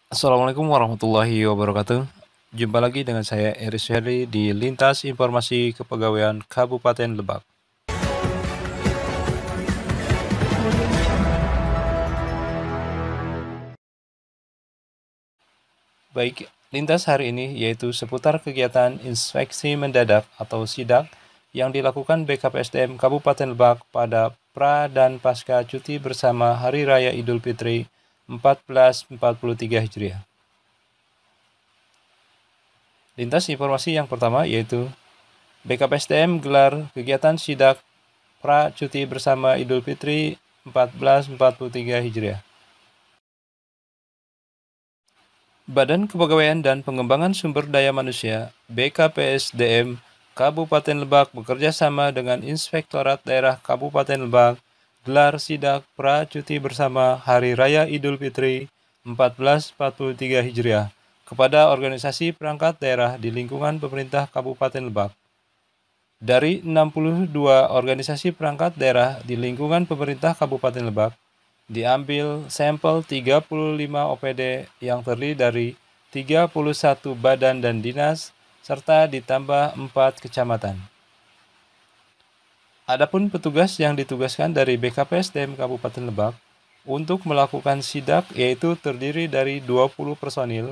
Assalamualaikum warahmatullahi wabarakatuh. Jumpa lagi dengan saya Eris Ferry di Lintas Informasi Kepegawaian Kabupaten Lebak. Baik, lintas hari ini yaitu seputar kegiatan inspeksi mendadak atau sidak yang dilakukan BKPSDM Kabupaten Lebak pada pra dan pasca cuti bersama Hari Raya Idul Fitri 1443 Hijriah. Lintas informasi yang pertama yaitu BKPSDM gelar kegiatan sidak pra cuti bersama Idul Fitri 1443 Hijriah. Badan Kepegawaian dan Pengembangan Sumber Daya Manusia BKPSDM Kabupaten Lebak bekerja sama dengan Inspektorat Daerah Kabupaten Lebak gelar sidak pra cuti bersama Hari Raya Idul Fitri 1443 Hijriah kepada organisasi perangkat daerah di lingkungan pemerintah Kabupaten Lebak. Dari 62 organisasi perangkat daerah di lingkungan pemerintah Kabupaten Lebak, diambil sampel 35 OPD yang terdiri dari 31 badan dan dinas, serta ditambah 4 kecamatan. Adapun petugas yang ditugaskan dari BKPSDM Kabupaten Lebak untuk melakukan sidak yaitu terdiri dari 20 personil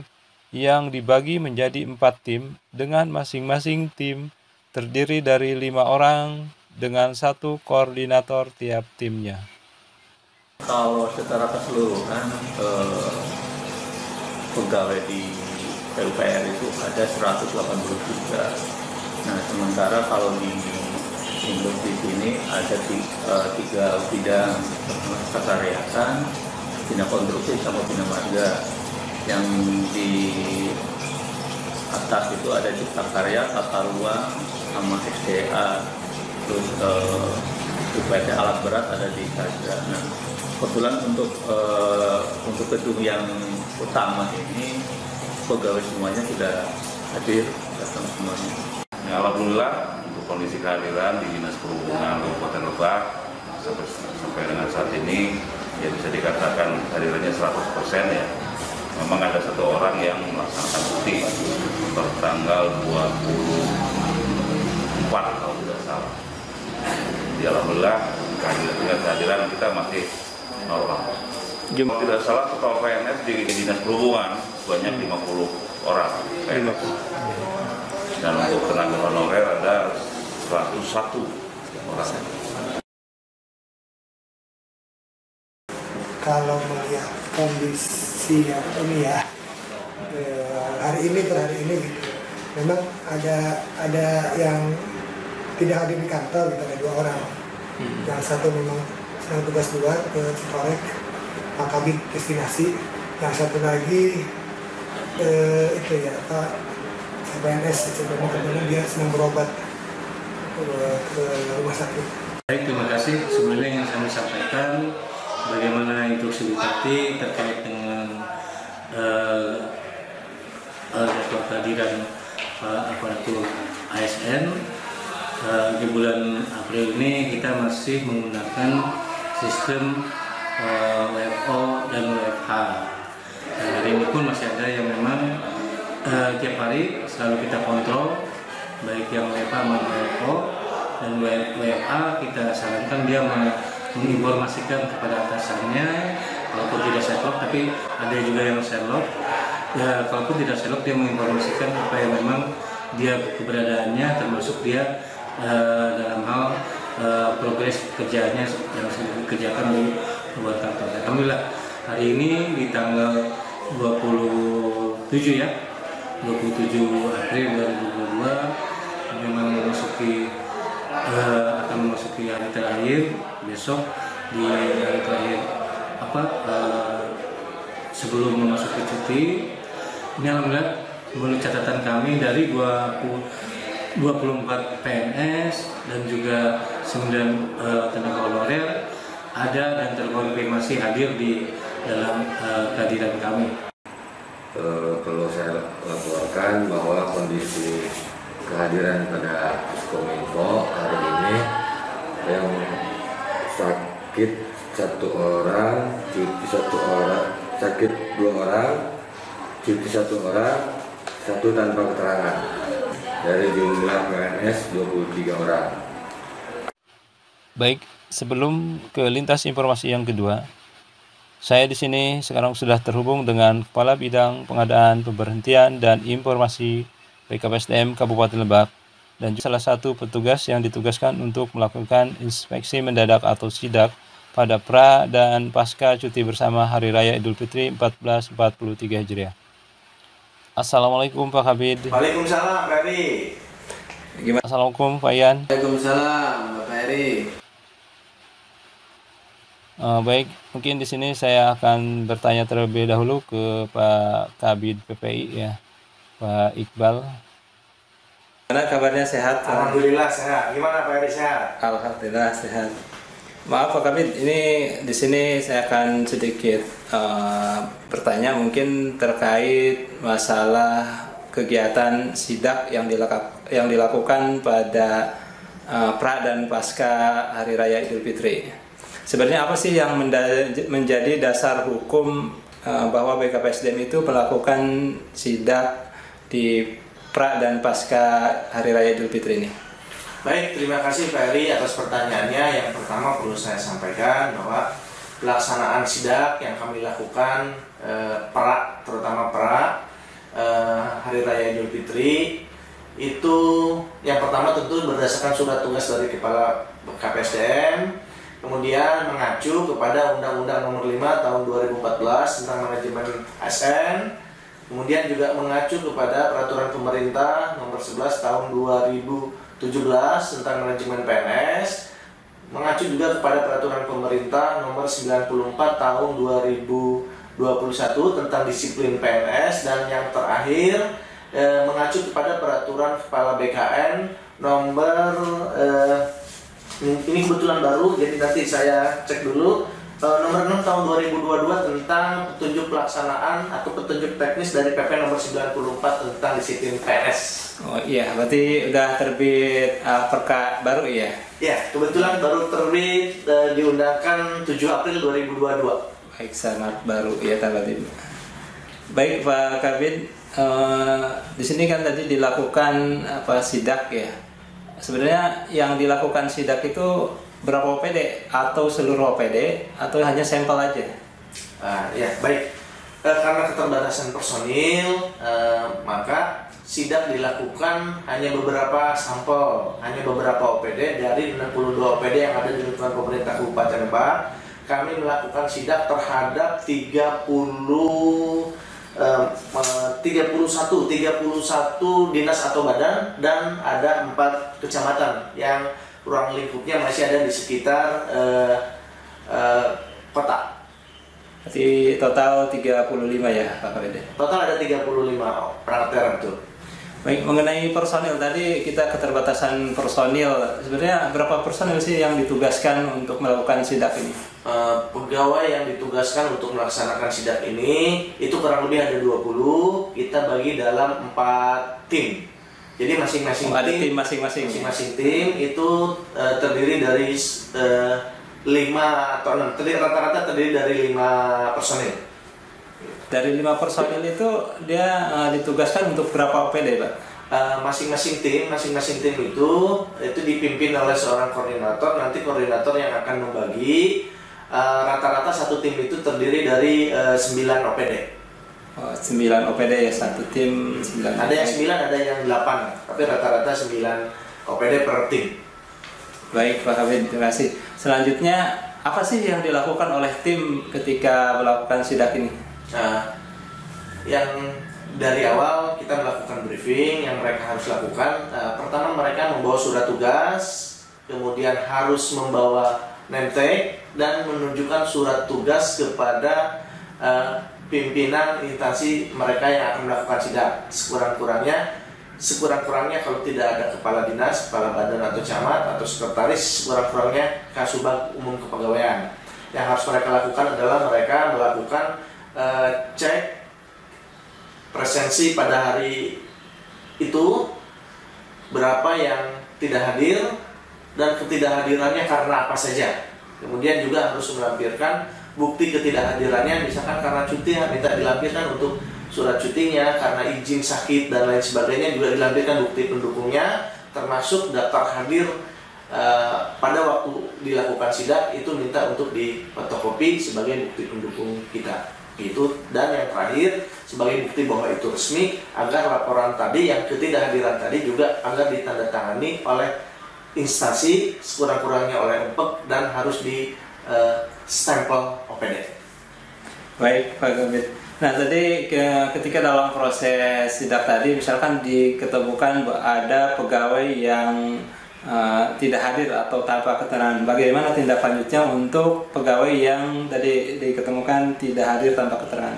yang dibagi menjadi 4 tim dengan masing-masing tim terdiri dari 5 orang dengan 1 koordinator tiap timnya. Kalau secara keseluruhan pegawai di PUPR itu ada 183. Nah, sementara kalau di Induk di sini ada 3 bidang sekretariatan, bina konstruksi sama bina marga. Yang di atas itu ada cipta karya, tata ruang, sama SDA, terus UPT alat berat ada di Kasda. Nah, kebetulan untuk gedung yang utama ini pegawai semuanya sudah hadir, datang semuanya. Ya, alhamdulillah untuk kondisi kehadiran di Dinas Perhubungan Kabupaten Lebak sampai dengan saat ini ya bisa dikatakan hadirannya 100% ya. Memang ada 1 orang yang melaksanakan cuti bertanggal 24 kalau tidak salah. Ya, alhamdulillah kehadiran kita masih normal. Kalau tidak salah total PNS di Dinas Perhubungan banyak 50 orang. PNS. Dan untuk tenaga honorer ada 101 orang. Kalau melihat kondisi yang ini ya, hari ini per hari ini gitu, memang ada yang tidak hadir di kantor gitu, ada 2 orang. Yang satu memang sedang tugas luar ke Citorek, Kabit destinasi. Yang satu lagi itu ya PNS, kemudian dia sedang berobat ke rumah sakit. Baik, terima kasih. Sebenarnya yang saya sampaikan bagaimana instruksi Bupati terkait dengan jadwal kehadiran aparatur ASN. Di bulan April ini kita masih menggunakan sistem WFO dan WFH. Hari ini pun masih ada yang memang tiap hari selalu kita kontrol, baik yang WFH maupun WFO, dan WFA kita sarankan dia menginformasikan kepada atasannya kalaupun tidak Sherlock, tapi ada juga yang Sherlock ya, kalaupun tidak Sherlock dia menginformasikan apa yang memang dia keberadaannya, termasuk dia dalam hal progres kerjanya yang sedang dikerjakan di luar kantor. Alhamdulillah hari ini di tanggal 27 ya, 27 April 2022 memang akan memasuki hari terakhir. Besok di hari terakhir sebelum memasuki cuti ini, alhamdulillah menurut catatan kami dari 24 PNS dan juga 9 tenaga honorer ada dan terkonfirmasi hadir di dalam kehadiran kami. Perlu saya laporkan bahwa kondisi kehadiran pada Puskominfo hari ini yang sakit 1 orang, cuti 1 orang, sakit 2 orang, cuti 1 orang, 1 tanpa keterangan. Dari jumlah PNS 23 orang. Baik, sebelum ke lintas informasi yang kedua, saya di sini sekarang sudah terhubung dengan Kepala Bidang Pengadaan, Pemberhentian, dan Informasi BKPSDM Kabupaten Lebak, dan juga salah satu petugas yang ditugaskan untuk melakukan inspeksi mendadak atau sidak pada pra dan pasca cuti bersama Hari Raya Idul Fitri 1443 Hijriah. Assalamualaikum Pak Kabid. Waalaikumsalam Pak Heri. Assalamualaikum Pak Ian. Waalaikumsalam Pak Heri. Baik, mungkin di sini saya akan bertanya terlebih dahulu ke Pak Kabid PPI ya, Pak Iqbal. Gimana kabarnya, sehat? Alhamdulillah sehat. Gimana Pak Heri, sehat? Alhamdulillah sehat. Maaf Pak Kabid, ini di sini saya akan sedikit bertanya mungkin terkait masalah kegiatan sidak yang dilakukan pada pra dan pasca Hari Raya Idul Fitri. Sebenarnya apa sih yang menjadi dasar hukum bahwa BKPSDM itu melakukan sidak di pra dan pasca Hari Raya Idul Fitri ini? Baik, terima kasih Pak Heri atas pertanyaannya. Yang pertama perlu saya sampaikan bahwa pelaksanaan sidak yang kami lakukan terutama pra Hari Raya Idul Fitri itu yang pertama tentu berdasarkan surat tugas dari Kepala KPSDM, kemudian mengacu kepada Undang-Undang Nomor 5 Tahun 2014 tentang Manajemen ASN, kemudian juga mengacu kepada Peraturan Pemerintah Nomor 11 Tahun 2017 tentang Manajemen PNS, mengacu juga kepada Peraturan Pemerintah Nomor 94 Tahun 2021 tentang Disiplin PNS, dan yang terakhir mengacu kepada Peraturan Kepala BKN Nomor ini kebetulan baru, jadi nanti saya cek dulu, Nomor 6 Tahun 2022 tentang petunjuk pelaksanaan atau petunjuk teknis dari PP Nomor 94 tentang Disiplin PNS. Oh iya, berarti udah terbit perka baru ya? Ya, kebetulan baru terbit, diundangkan 7 April 2022. Baik, sangat baru ya tadi. Baik Pak Kabid, di sini kan tadi dilakukan sidak ya. Sebenarnya yang dilakukan sidak itu berapa OPD atau seluruh OPD atau hanya sampel aja? Ya baik, karena keterbatasan personil maka sidak dilakukan hanya beberapa sampel, hanya beberapa OPD dari 62 OPD yang ada di lingkungan pemerintah Kabupaten Lebak. Kami melakukan sidak terhadap 31 dinas atau badan, dan ada 4 kecamatan yang ruang lingkupnya masih ada di sekitar kota. Berarti total 35 ya Pak Kabid? Total ada 35 perangkat daerah, betul. Baik, mengenai personil tadi kita keterbatasan personil. Sebenarnya berapa personil sih yang ditugaskan untuk melakukan sidak ini? Pegawai yang ditugaskan untuk melaksanakan sidak ini itu kurang lebih ada 20. Kita bagi dalam 4 tim. Jadi masing-masing tim itu terdiri dari 5 atau 6. Rata-rata terdiri dari 5 personil. Dari 5 personil itu dia ditugaskan untuk berapa OPD, Pak? Masing-masing tim itu dipimpin oleh seorang koordinator. Nanti koordinator yang akan membagi. Rata-rata satu tim itu terdiri dari 9 OPD. 9 OPD ya, satu tim 9. Ada yang 9, ada yang 8, tapi rata-rata 9 OPD per tim. Baik Pak Kabid, terima kasih. Selanjutnya apa sih yang dilakukan oleh tim ketika melakukan sidak ini? Yang dari awal kita melakukan briefing yang mereka harus lakukan. Pertama mereka membawa surat tugas, kemudian harus membawa name tag dan menunjukkan surat tugas kepada pimpinan instansi mereka yang akan melakukan sidak. Sekurang-kurangnya kalau tidak ada kepala dinas, kepala badan atau camat atau sekretaris, sekurang-kurangnya Kasubag Umum Kepegawaian. Yang harus mereka lakukan adalah mereka melakukan cek presensi pada hari itu, berapa yang tidak hadir dan ketidakhadirannya karena apa saja. Kemudian juga harus melampirkan bukti ketidakhadirannya, misalkan karena cuti minta dilampirkan untuk surat cutinya, karena izin sakit dan lain sebagainya juga dilampirkan bukti pendukungnya, termasuk daftar hadir pada waktu dilakukan sidak itu minta untuk difotokopi sebagai bukti pendukung kita. Itu, dan yang terakhir sebagai bukti bahwa itu resmi, agar laporan tadi yang ketidakhadiran tadi juga agar ditandatangani oleh instansi sekurang-kurangnya oleh UPEK dan harus di stempel OPD. Baik Pak Kabid. Nah tadi ketika dalam proses sidak tadi misalkan diketemukan ada pegawai yang tidak hadir atau tanpa keterangan, bagaimana tindak lanjutnya untuk pegawai yang tadi diketemukan tidak hadir tanpa keterangan?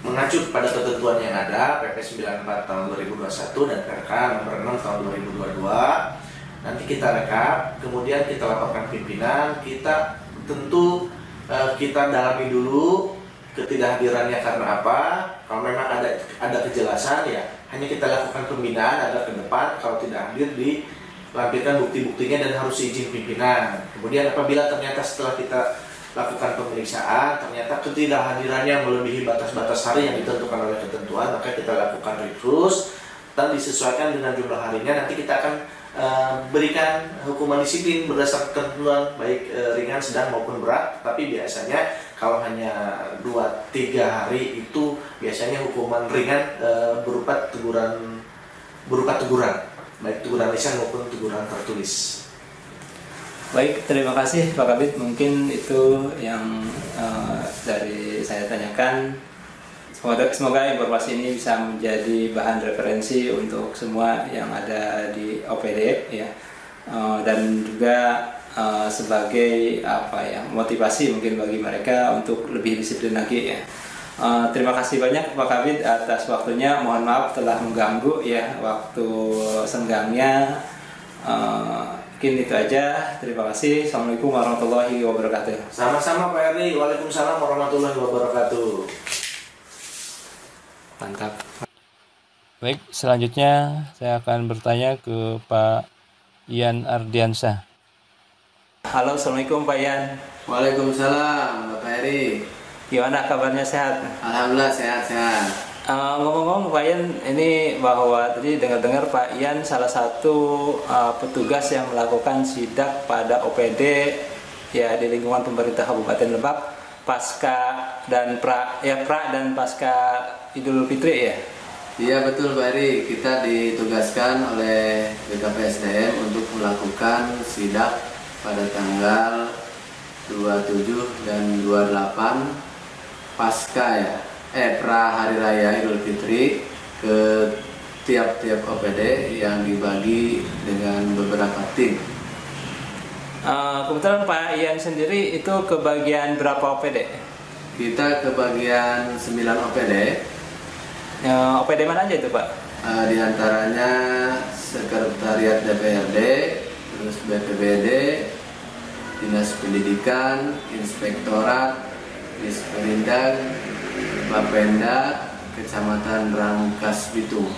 Mengacu pada ketentuan yang ada PP 94 tahun 2021 dan PRK nomor 6 tahun 2022, nanti kita rekap, kemudian kita laporkan pimpinan, kita tentu kita dalami dulu ketidakhadirannya karena apa. Kalau memang ada kejelasan, ya hanya kita lakukan pembinaan agar ke depan kalau tidak hadir dilampirkan bukti-buktinya dan harus izin pimpinan. Kemudian apabila ternyata setelah kita lakukan pemeriksaan ternyata ketidakhadirannya melebihi batas-batas hari yang ditentukan oleh ketentuan, maka kita lakukan recruit dan disesuaikan dengan jumlah harinya. Nanti kita akan berikan hukuman disiplin berdasarkan ketentuan baik ringan, sedang maupun berat. Tapi biasanya kalau hanya 2-3 hari itu biasanya hukuman ringan berupa teguran baik teguran lisan maupun teguran tertulis. Baik, terima kasih Pak Kabid. Mungkin itu yang dari saya tanyakan. Semoga informasi ini bisa menjadi bahan referensi untuk semua yang ada di OPD ya, dan juga sebagai motivasi mungkin bagi mereka untuk lebih disiplin lagi ya. Terima kasih banyak Pak Kabid atas waktunya. Mohon maaf telah mengganggu ya waktu senggangnya. Mungkin itu aja. Terima kasih. Assalamualaikum warahmatullahi wabarakatuh. Sama-sama Pak Eri. Waalaikumsalam warahmatullahi wabarakatuh. Mantap. Baik, selanjutnya saya akan bertanya ke Pak Ian Ardiansyah. Halo, Assalamualaikum Pak Ian. Waalaikumsalam Bapak Eri. Gimana kabarnya, sehat? Alhamdulillah sehat-sehat. Ngomong-ngomong Pak Ian, ini bahwa tadi dengar-dengar Pak Ian salah satu petugas yang melakukan sidak pada OPD ya di lingkungan pemerintah Kabupaten Lebak pasca dan pra dan pasca Idul Fitri ya? Iya betul Pak Eri, kita ditugaskan oleh BKPSDM untuk melakukan sidak pada tanggal 27 dan 28 pasca ya, pra Hari Raya Idul Fitri ke tiap-tiap OPD yang dibagi dengan beberapa tim. Kebetulan Pak Ian sendiri itu ke bagian berapa OPD? Kita ke bagian 9 OPD. OPD mana aja itu Pak? Di antaranya Sekretariat DPRD, terus BPBD, Dinas Pendidikan, Inspektorat, Disperindak, Bapenda, Kecamatan Rangkas Bitung.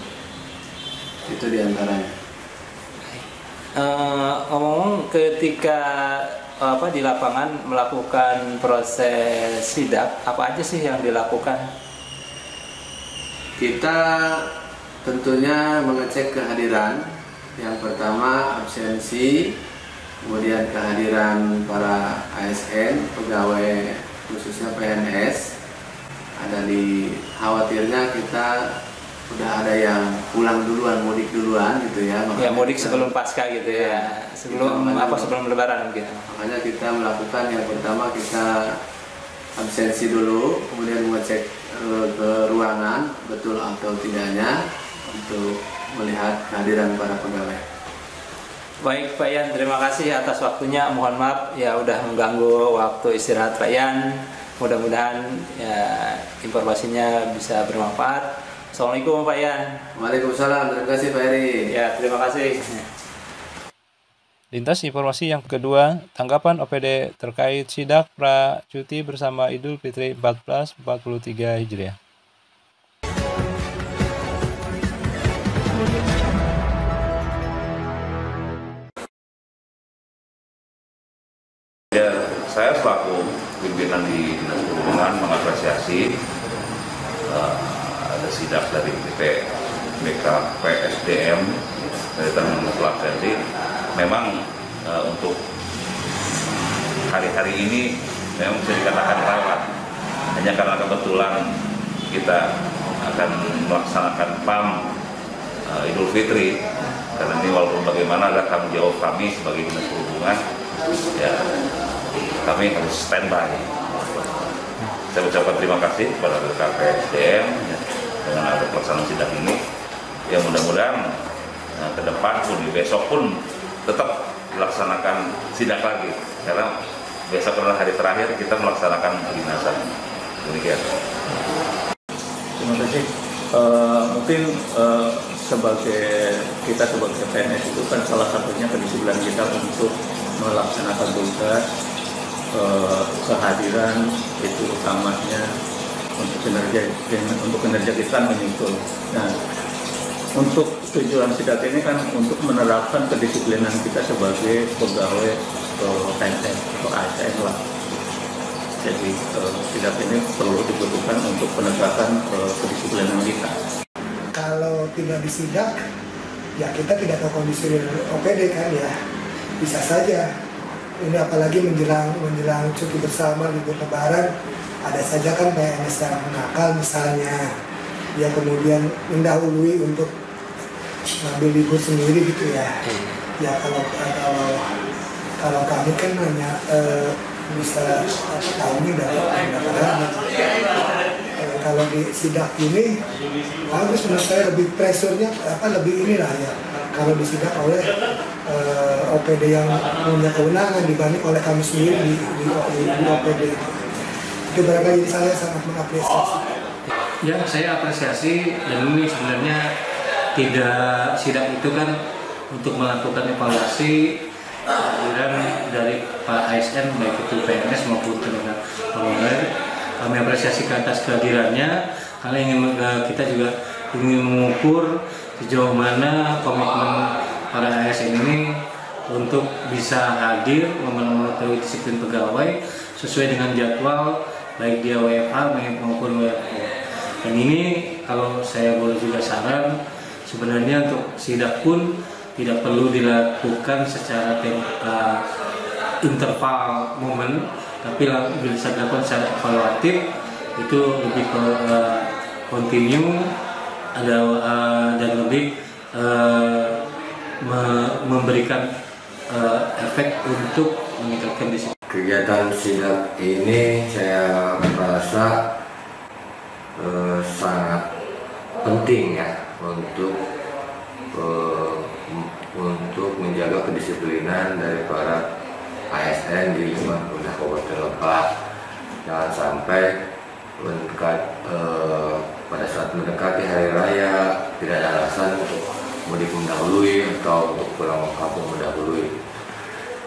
Itu di antaranya. Ngomong ketika di lapangan melakukan proses sidak, apa aja sih yang dilakukan? Kita tentunya mengecek kehadiran. Yang pertama absensi, kemudian kehadiran para ASN, pegawai khususnya PNS. Ada khawatirnya kita udah ada yang pulang duluan, mudik duluan gitu ya. Ya mudik sebelum pasca gitu ya, sebelum lebaran mungkin. Makanya kita melakukan yang pertama kita absensi dulu, kemudian mengecek ke ruangan betul atau tidaknya untuk melihat kehadiran para pegawai. Baik Pak Ian, terima kasih atas waktunya. Mohon maaf ya udah mengganggu waktu istirahat Pak Ian. Mudah-mudahan ya informasinya bisa bermanfaat. Assalamualaikum Pak Ian. Waalaikumsalam, terima kasih Pak Eri. Ya, terima kasih. Lintas informasi yang kedua, tanggapan OPD terkait sidak pra cuti bersama Idul Fitri 1443 Hijriah. Ya, saya selaku pimpinan di Dinas Perhubungan mengapresiasi sidak dari BKPSDM dari Tanjung Lesung. Jadi memang untuk hari-hari ini memang bisa dikatakan rawan, hanya karena kebetulan kita akan melaksanakan PAM Idul Fitri. Karena ini walaupun bagaimana ada tanggung jawab kami sebagai Dinas Perhubungan, ya kami harus standby. Saya ucapkan terima kasih kepada BKPSDM ya, dengan ada pelaksanaan sidak ini. Ya mudah-mudahan ke depan pun, besok pun tetap dilaksanakan sidak lagi. Karena besok adalah hari terakhir kita melaksanakan kedinasan. Demikian. Terima kasih. Mungkin sebagai PNS itu kan salah satunya kedisiplinan kita untuk melaksanakan tugas, kehadiran itu utamanya untuk kinerja kita menyusul. Nah, untuk tujuan sidak ini kan untuk menerapkan kedisiplinan kita sebagai pegawai PNS atau ASN lah. Jadi sidak ini perlu dibutuhkan untuk penegakan kedisiplinan kita. Kalau tidak disidak, ya kita tidak tahu kondisi OPD kan ya. Bisa saja. Ini apalagi menjelang cuti bersama libur Lebaran, ada saja kan PNS yang nakal misalnya. Ya kemudian mendahului untuk ngambil libur sendiri gitu ya. Ya kalau kami kan hanya bisa tahunnya dari pendaftaran. Kalau di sidak ini bagus menurut saya, lebih pressure-nya lebih inilah ya. Kalau disidak oleh OPD yang punya kewenangan dibanding oleh kami sendiri di OPD. Itu barangkali saya sangat mengapresiasi. Ya, saya apresiasi, dan ini sebenarnya tidak sidak itu kan untuk melakukan evaluasi kehadiran dari Pak ASN baik itu PNS maupun tenaga honorer. Kami apresiasi ke atas kehadirannya karena kita juga ingin mengukur sejauh mana komitmen para ASN ini untuk bisa hadir memenuhi disiplin pegawai sesuai dengan jadwal baik dia WFH maupun WFO. Dan ini kalau saya boleh juga saran, sebenarnya untuk sidak pun tidak perlu dilakukan secara interval momen, tapi bisa dilakukan secara evaluatif. Itu lebih ke continue dan lebih memberikan efek untuk meningkatkan disiplin. Kegiatan sidak ini saya merasa sangat penting ya untuk menjaga kedisiplinan dari para ASN di lingkungan Kabupaten Lebak. Jangan sampai pada saat mendekati hari raya tidak ada alasan untuk mudik mendahului atau untuk pulang kampung mendahului.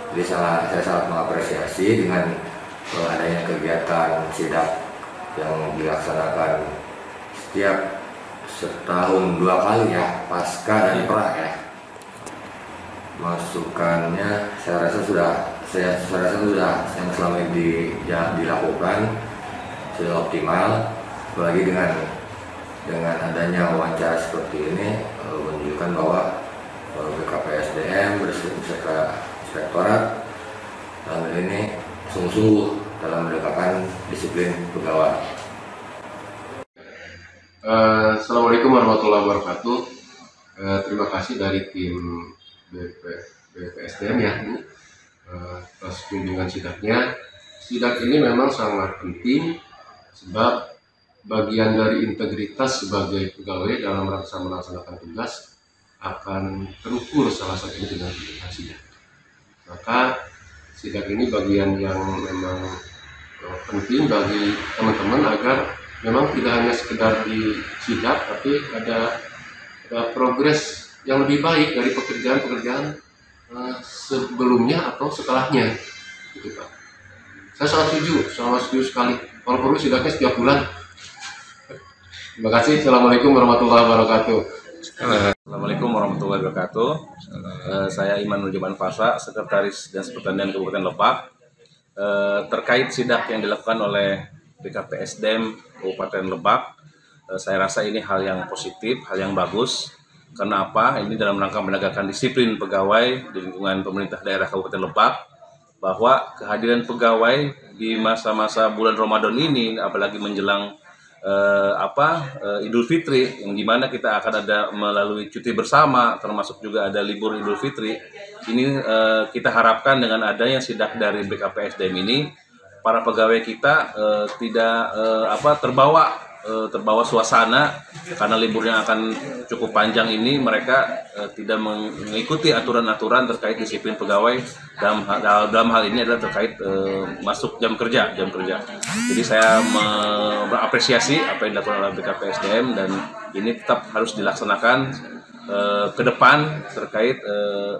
Jadi saya sangat mengapresiasi dengan adanya kegiatan sidak yang dilaksanakan setiap setahun 2 kali ya, pasca dan pra ya. Masukannya saya rasa sudah yang selama ini dilakukan sudah optimal. Apalagi dengan adanya wawancara seperti ini menunjukkan bahwa BKPSDM beserta Inspektorat dalam ini sungguh-sungguh dalam menegakkan disiplin pegawai. Assalamualaikum warahmatullahi wabarakatuh. Terima kasih dari tim BPSDM ya atas kunjungan sidaknya. Sidak ini memang sangat penting sebab bagian dari integritas sebagai pegawai dalam rangka melaksanakan tugas akan terukur salah satunya dengan kegiatan sidak. Maka sidak ini bagian yang memang penting bagi teman-teman agar memang tidak hanya sekedar di sidak, tapi ada progres yang lebih baik dari pekerjaan-pekerjaan sebelumnya atau setelahnya, gitu Pak. Saya sangat setuju sekali. Kalau perlu sidaknya setiap bulan. Terima kasih. Assalamualaikum warahmatullahi wabarakatuh. Assalamualaikum warahmatullahi wabarakatuh. Saya Iman Nurjaman Fasa, Sekretaris Dinas Pertanian Kabupaten Lebak. Terkait sidak yang dilakukan oleh BKPSDM Kabupaten Lebak, Saya rasa ini hal yang positif, hal yang bagus. Kenapa? Ini dalam rangka menegakkan disiplin pegawai di lingkungan pemerintah daerah Kabupaten Lebak, bahwa kehadiran pegawai di masa-masa bulan Ramadan ini, apalagi menjelang Idul Fitri, yang dimana kita akan ada melalui cuti bersama, termasuk juga ada libur Idul Fitri. Ini kita harapkan dengan adanya sidak dari BKPSDM ini, para pegawai kita tidak terbawa suasana, karena liburnya akan cukup panjang ini, mereka tidak mengikuti aturan-aturan terkait disiplin pegawai dalam hal ini adalah terkait masuk jam kerja. Jadi saya mengapresiasi apa yang dilakukan oleh BKPSDM, dan ini tetap harus dilaksanakan ke depan terkait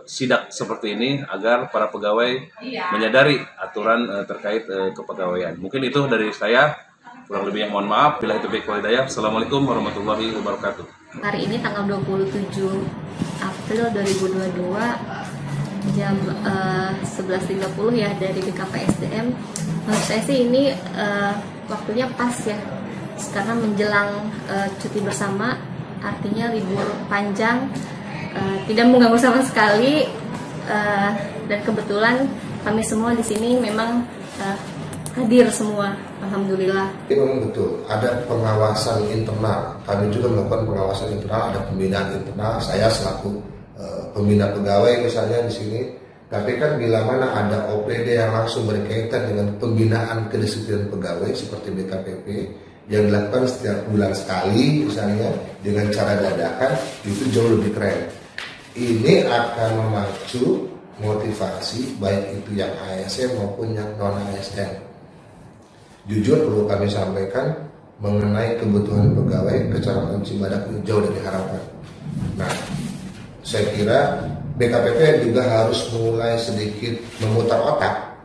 sidak seperti ini, agar para pegawai menyadari aturan terkait kepegawaian. Mungkin itu dari saya. Kurang lebihnya mohon maaf. Bila itu baik walhidayah. Assalamualaikum warahmatullahi wabarakatuh. Hari ini tanggal 27 April 2022 jam 11.30 ya dari BKPSDM. Menurut saya sih ini waktunya pas ya, karena menjelang cuti bersama, artinya libur panjang, tidak mengganggu sama sekali, dan kebetulan kami semua di sini memang hadir semua, alhamdulillah. Ini memang betul, ada pengawasan internal. Kami juga melakukan pengawasan internal, ada pembinaan internal. Saya selaku pembina pegawai misalnya di sini. Tapi kan bila mana ada OPD yang langsung berkaitan dengan pembinaan kedisiplinan pegawai seperti BKPP yang dilakukan setiap bulan sekali misalnya dengan cara dadakan, itu jauh lebih keren. Ini akan memacu motivasi baik itu yang ASN maupun yang non ASN. Jujur perlu kami sampaikan mengenai kebutuhan pegawai Kecamatan Cibadak jauh dari harapan. Nah, saya kira BKPP juga harus mulai sedikit memutar otak,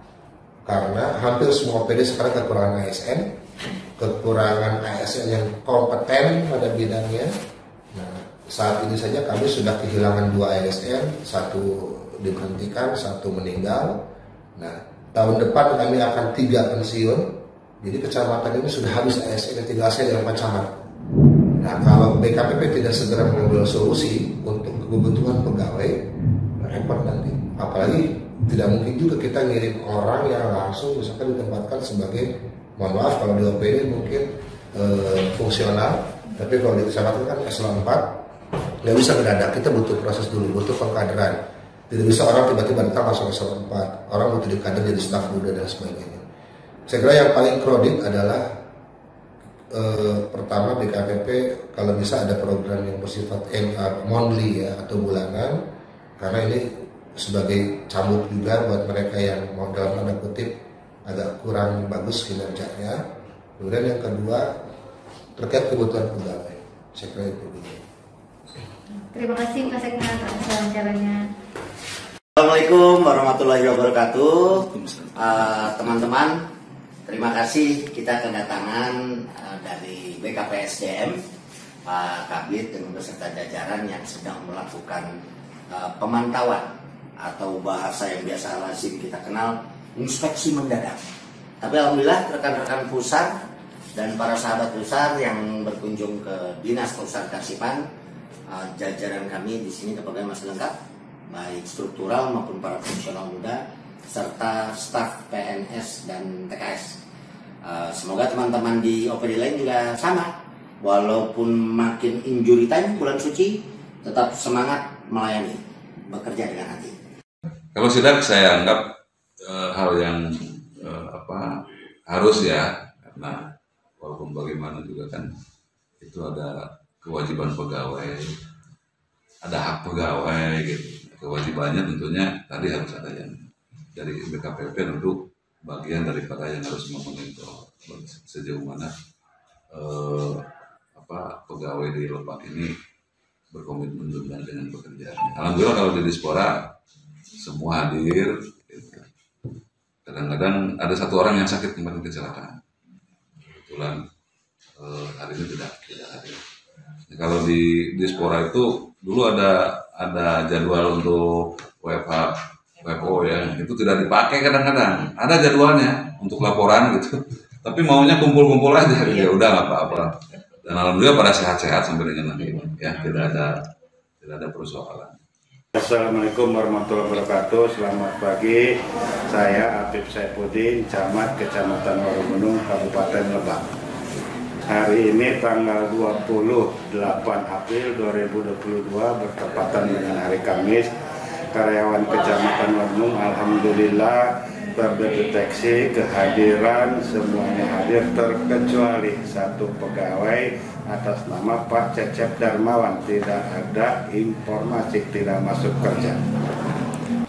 karena hampir semua OPD sekarang kekurangan ASN yang kompeten pada bidangnya. Nah, saat ini saja kami sudah kehilangan 2 ASN, 1 diberhentikan, 1 meninggal. Nah, tahun depan kami akan 3 pensiun. Jadi kecamatan ini sudah habis ASN, tinggal saya dalam camat. Nah, kalau BKPP tidak segera mengambil solusi untuk kebutuhan pegawai, repot nanti. Apalagi tidak mungkin juga kita ngirim orang yang langsung misalkan ditempatkan sebagai, mohon maaf kalau di OPD mungkin fungsional, tapi kalau di kecamatan kan eselon 4 nggak bisa mendadak. Kita butuh proses dulu, butuh pengkaderan. Tidak bisa orang tiba-tiba datang langsung eselon 4. Orang butuh dikader jadi staf muda dan sebagainya. Saya kira yang paling kredit adalah pertama BKPP kalau bisa ada program yang bersifat monthly ya, atau bulanan, karena ini sebagai cambuk juga buat mereka yang mau dalam tanda kutip agak kurang bagus kinerjanya. Kemudian yang kedua terkait kebutuhan pegawai. Saya kira itu dulu. Terima kasih Pak Sekda atas wawancaranya. Assalamualaikum warahmatullahi wabarakatuh. Teman-teman, terima kasih kita kedatangan dari BKPSDM, Pak Kabid dengan beserta jajaran yang sedang melakukan pemantauan atau bahasa yang biasa lazim kita kenal inspeksi mendadak. Tapi alhamdulillah rekan-rekan pusar dan para sahabat pusar yang berkunjung ke Dinas Pusar Kasipan, jajaran kami di sini kepegawaian masih lengkap, baik struktural maupun para fungsional muda serta staf PNS dan TKS. Semoga teman-teman di OPD lain juga sama, walaupun makin injury time bulan suci, tetap semangat melayani, bekerja dengan hati. Kalau sidak saya anggap hal yang harus ya, karena walaupun bagaimana juga kan itu ada kewajiban pegawai, ada hak pegawai gitu. Kewajibannya tentunya tadi harus ada yang dari BKPP tentu bagian daripada yang harus memonitor sejauh mana pegawai di Lebak ini berkomitmen dengan pekerjaan. Alhamdulillah kalau di Dispora semua hadir. Gitu. Kadang-kadang ada satu orang yang sakit kemarin kecelakaan. Kebetulan hari ini tidak hadir. Kalau di Dispora itu dulu ada jadwal untuk WFO ya, itu tidak dipakai kadang-kadang. Ada jadwalnya untuk laporan gitu, tapi maunya kumpul-kumpul aja, ya udah nggak apa-apa. Dan alhamdulillah pada sehat-sehat sampai dengan hari ini, ya tidak ada persoalan. Assalamualaikum warahmatullahi wabarakatuh. Selamat pagi. Saya Apip Saifuddin, Camat Kecamatan Warugunung, Kabupaten Lebak. Hari ini tanggal 28 April 2022 bertepatan dengan hari Kamis. Karyawan Kecamatan Warugunung alhamdulillah terdeteksi kehadiran, semuanya hadir terkecuali satu pegawai atas nama Pak Cecep Darmawan. Tidak ada informasi tidak masuk kerja.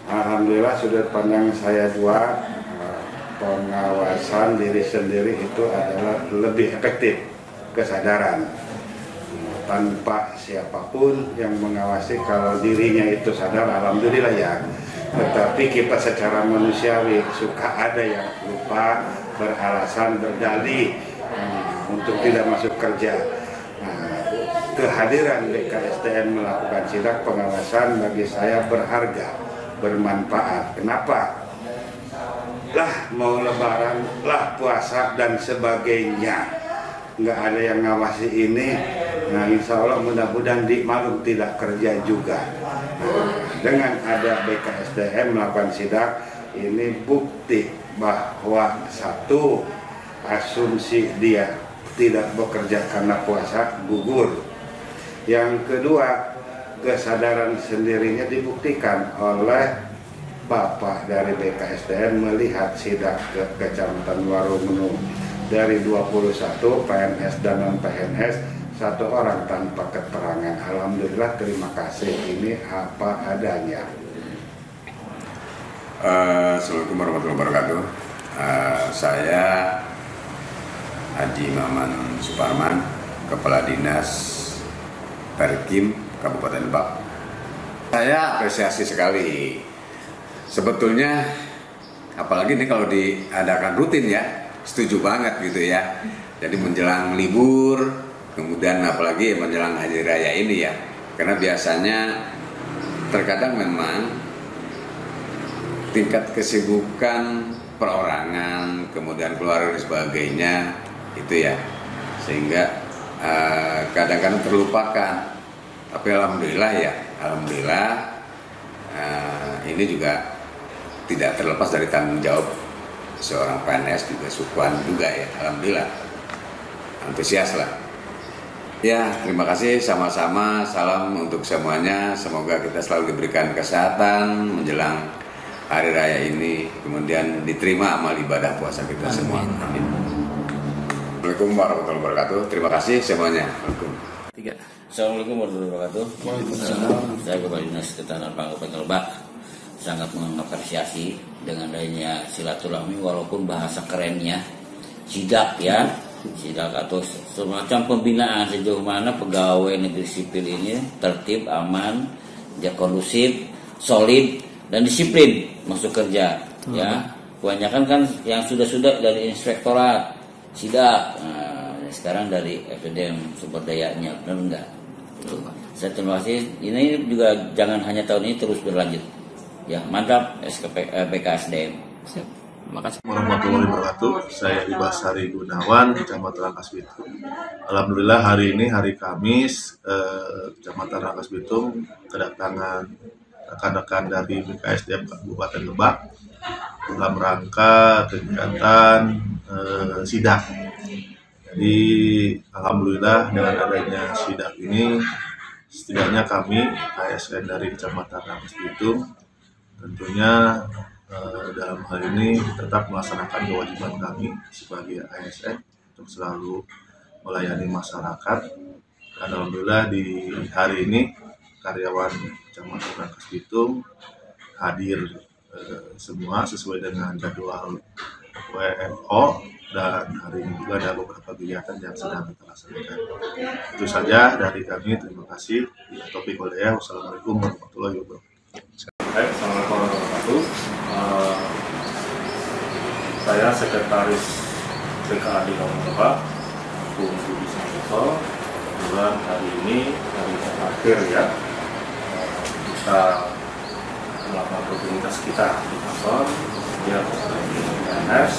Alhamdulillah sudut pandang saya dua, pengawasan diri sendiri itu adalah lebih efektif, kesadaran tanpa siapapun yang mengawasi. Kalau dirinya itu sadar alhamdulillah ya, tetapi kita secara manusiawi suka ada yang lupa, beralasan, berdalih untuk tidak masuk kerja. Kehadiran BKSDM melakukan sidak pengawasan bagi saya berharga, bermanfaat. Kenapa? Lah mau lebaran, lah puasa dan sebagainya, nggak ada yang ngawasi ini. Nah insya Allah mudah-mudahan di Malung tidak kerja juga. Dengan ada BKSDM melakukan sidak, ini bukti bahwa satu, asumsi dia tidak bekerja karena puasa gugur. Yang kedua, kesadaran sendirinya dibuktikan oleh Bapak dari BKSDM melihat sidak ke Kecamatan Warugunung. Dari 21 PNS dan non-PNS, 1 orang tanpa keterangan. Alhamdulillah, terima kasih. Ini apa adanya. Assalamualaikum warahmatullahi wabarakatuh. Saya Haji Maman Suparman, Kepala Dinas Perkim Kabupaten Lebak. Saya apresiasi sekali. Sebetulnya, apalagi ini kalau diadakan rutin ya, setuju banget gitu ya. Jadi menjelang libur, kemudian apalagi menjelang hari raya ini ya. Karena biasanya terkadang memang tingkat kesibukan perorangan, kemudian keluarga dan sebagainya itu ya, sehingga kadang-kadang terlupakan. Tapi alhamdulillah ya, alhamdulillah ini juga tidak terlepas dari tanggung jawab seorang PNS juga, sukuan juga ya, alhamdulillah antusias lah. Ya, terima kasih sama-sama, salam untuk semuanya, semoga kita selalu diberikan kesehatan menjelang hari raya ini, kemudian diterima amal ibadah puasa kita semua. Amin. Assalamualaikum warahmatullahi wabarakatuh. Terima kasih semuanya. Assalamualaikum warahmatullahi wabarakatuh. Saya Kepala Dinas Ketahanan Pangan Kabupaten Lebak sangat mengapresiasi dengan adanya silaturahmi, walaupun bahasa kerennya sidak ya, sidak atau semacam pembinaan sejauh mana pegawai negeri sipil ini tertib, aman, dia kondusif, solid dan disiplin masuk kerja. Ya, kebanyakan kan yang sudah dari inspektorat sidak, sekarang dari FSDM sumber dayanya, benar enggak? Saya terima kasih. Ini juga jangan hanya tahun ini, terus berlanjut. Ya, mantap BKSDM. Terima kasih. Warahmatullahi wabarakatuh. Saya Ibasari Gunawan, Kecamatan Rangkas Bitung. Alhamdulillah hari ini hari Kamis, Kecamatan Rangkas Bitung kedatangan rekan-rekan dari BKSDM Kabupaten Lebak dalam rangka kegiatan sidak. Jadi alhamdulillah dengan adanya sidak ini, setidaknya kami ASN dari Kecamatan Rangkas Bitung tentunya dalam hal ini tetap melaksanakan kewajiban kami sebagai ASN untuk selalu melayani masyarakat. Dan alhamdulillah di hari ini karyawan Kecamatan Rangkas Bitung hadir semua sesuai dengan jadwal WFO, dan hari ini juga ada beberapa kegiatan yang sedang kita laksanakan. Itu saja dari kami, terima kasih. Taufiq walhidayah. Wassalamualaikum warahmatullahi wabarakatuh. Baik, assalamualaikum warahmatullahi wabarakatuh. Saya Sekretaris BKAD Kabupaten Lebak, Bung Budi Santoso. Kebetulan hari ini hari terakhir ya, kita melakukan rutinitas kita di kantor, ya PNS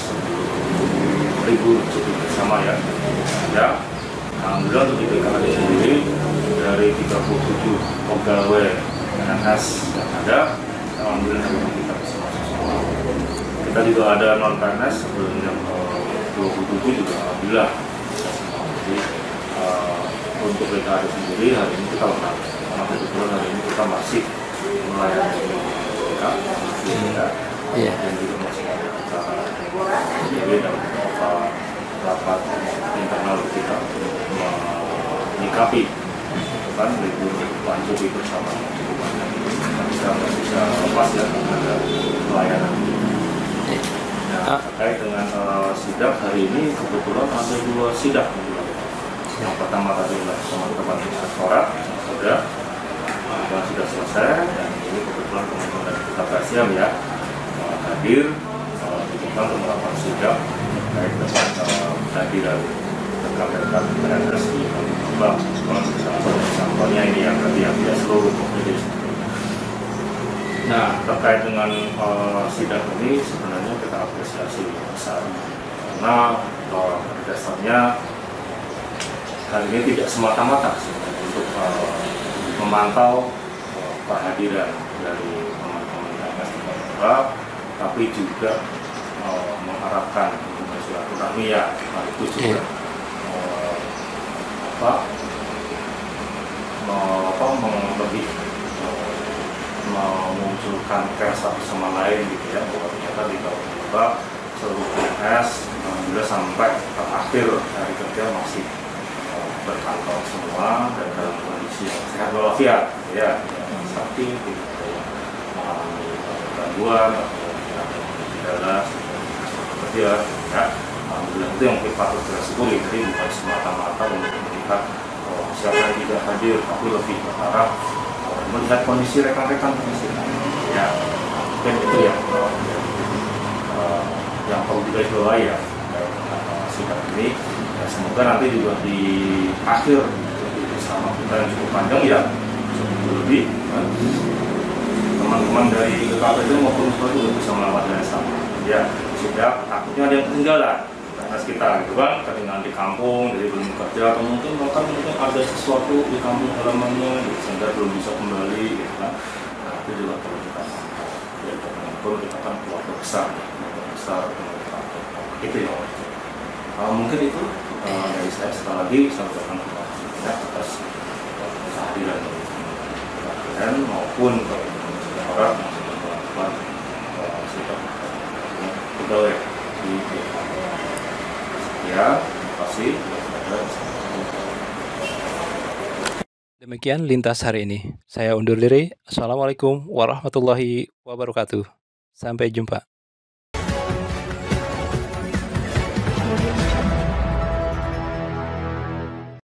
libur cuti bersama ya. Alhamdulillah untuk di BKPD sendiri dari 37 pegawai PNS yang ada, alhamdulillah hari ini kita bisa masuk semua. Kita juga ada non PNS sebelumnya 27 juga alhamdulillah bisa semua. Jadi untuk BKPD sendiri hari ini kita lengkap, karena kebetulan hari ini kita masih melayani dan juga masih ada acara sendiri dan rapat internal kita untuk menyikapi kan libur lanjut itu bersama kita nggak bisa lepas ya karena ada pelayanan. Nah, terkait dengan sidak hari ini kebetulan ada 2 sidak. Yang pertama tadi adalah teman-teman inspektorat yang sudah selesai, dan ini kebetulan teman-teman dari kita PSDM ya hadir untuk melakukan sidak terkait dengan tadi dari rekan-rekan PNS di Bang, contohnya ini yang tadi yang tidak seluruh kompetensi. Nah, terkait dengan sidak ini sebenarnya kita apresiasi besar karena dasarnya hari ini tidak semata-mata untuk memantau kehadiran dari teman-teman PNS di Bang, tapi juga mengharapkan untuk silaturahmi ya, itu juga lebih memunculkan care satu sama lain gitu ya, bahwa ternyata di Kabupaten seluruh PNS juga sampai akhir hari kerja masih berkantor semua dan dalam kondisi yang sehat walafiat ya, sakit tidak ada yang mengalami gangguan atau kendala kerja ya. Alhamdulillah itu yang kita patut kita syukuri. Jadi bukan semata-mata untuk melihat siapa yang tidak hadir, tapi lebih berharap melihat kondisi rekan-rekan ya, mungkin itu yang perlu kita doa ya sidang ini ya, semoga nanti juga di akhir bersama kita yang cukup panjang ya, lebih teman-teman dari BKPD maupun juga bisa melakukan yang sama ya. Sudah takutnya ada yang ketinggalan PNS kita gitu kan, ketinggalan di kampung jadi belum bekerja, atau mungkin bahkan ada sesuatu di kampung halamannya gitu, sehingga belum bisa kembali gitu kan. Nah, itu juga perlu kita ya, perlu kita kan keluarga besar itu ya. Mungkin itu dari saya. Sekali lagi saya ucapkan terima kasih atas kehadiran dan maupun orang yang sudah melakukan sidang pegawai di ya, terima kasih. Demikian lintas hari ini. Saya undur diri. Assalamualaikum warahmatullahi wabarakatuh. Sampai jumpa.